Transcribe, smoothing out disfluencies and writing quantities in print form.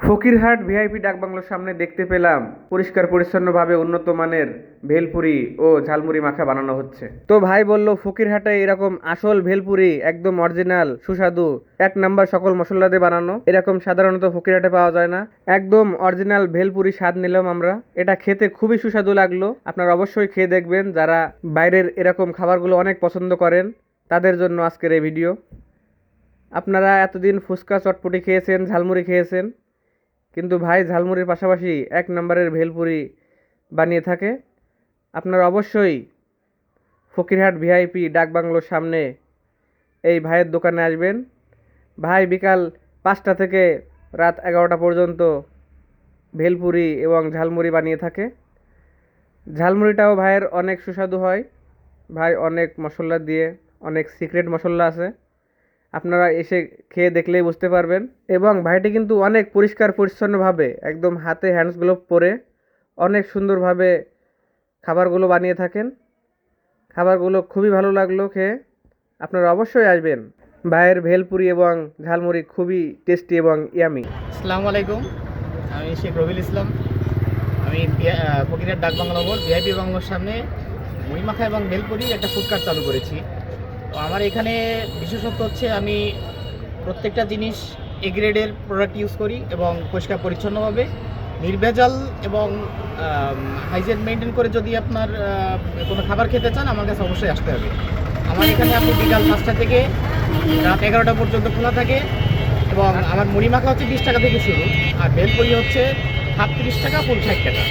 Fakirhat VIP ডাকবাংলোর সামনে দেখতে পেলাম পরিষ্কার পরিচ্ছন্নভাবে উন্নত মানের ভেলপুরি ও ঝালমুড়ি মাখা বানানো হচ্ছে। তো ভাই বলল ফকিরহাটে এরকম আসল ভেলপুরি একদম অরিজিনাল সুস্বাদু এক নাম্বার সকল মশলা দিয়ে বানানো এরকম সাধারণত ফকিরহাটে পাওয়া যায় না। একদম অরিজিনাল ভেলপুরি স্বাদ নিলাম আমরা। এটা খেতে খুবই সুস্বাদু লাগলো। আপনারা অবশ্যই খেয়ে দেখবেন যারা বাইরের এরকম খাবারগুলো অনেক পছন্দ করেন তাদের জন্য আজকের এই ভিডিও। আপনারা এতদিন ফুচকা চটপটি খেয়েছেন, ঝালমুড়ি খেয়েছেন, কিন্তু ভাই ঝালমুড়ির পাশাপাশি এক নম্বরের ভেলপুরি বানিয়ে থাকে। আপনারা অবশ্যই ফকিরহাট ভিআইপি ডাকবাংলোর সামনে এই ভাইয়ের দোকানে আসবেন। ভাই বিকাল 5টা থেকে রাত 11টা পর্যন্ত ভেলপুরি এবং ঝালমুড়ি বানিয়ে থাকে। ঝালমুড়িটাও ভাইয়ের অনেক সুস্বাদু হয়। ভাই অনেক মশলা দিয়ে, অনেক সিক্রেট মশলা আছে, আপনারা এসে খেয়ে দেখলেই বুঝতে পারবেন। এবং ভাইটি কিন্তু অনেক পরিষ্কার পরিচ্ছন্নভাবে একদম হাতে হ্যান্ডস গ্লোভ পরে অনেক সুন্দরভাবে খাবারগুলো বানিয়ে থাকেন। খাবারগুলো খুবই ভালো লাগলো খেয়ে। আপনারা অবশ্যই আসবেন। ভাইয়ের ভেলপুরি এবং ঝালমুড়ি খুবই টেস্টি এবং ইয়ামি। আসসালামু আলাইকুম, আমি শেখ রবিল ইসলাম। আমি ফকিরের ডাকবাংলা মোড় ভিআইপি বাংলোর সামনে মুড়ি মাখা এবং ভেলপুরি একটা ফুড কার্ট চালু করেছি। তো আমার এখানে বিশেষত্ব হচ্ছে আমি প্রত্যেকটা জিনিস এ গ্রেডের প্রোডাক্ট ইউজ করি এবং পরিষ্কার পরিচ্ছন্নভাবে নির্ভেজাল এবং হাইজেন মেনটেন করে যদি আপনার কোনো খাবার খেতে চান আমার কাছে অবশ্যই আসতে হবে। আমার এখানে আপনি বিকাল 5টা থেকে রাত 11টা পর্যন্ত খোলা থাকে এবং আমার মুড়ি মাখা হচ্ছে 20 টাকা থেকে শুরু, আর ভেলপুরি হচ্ছে হাফ 30 টাকা, ফুল 60 টাকা।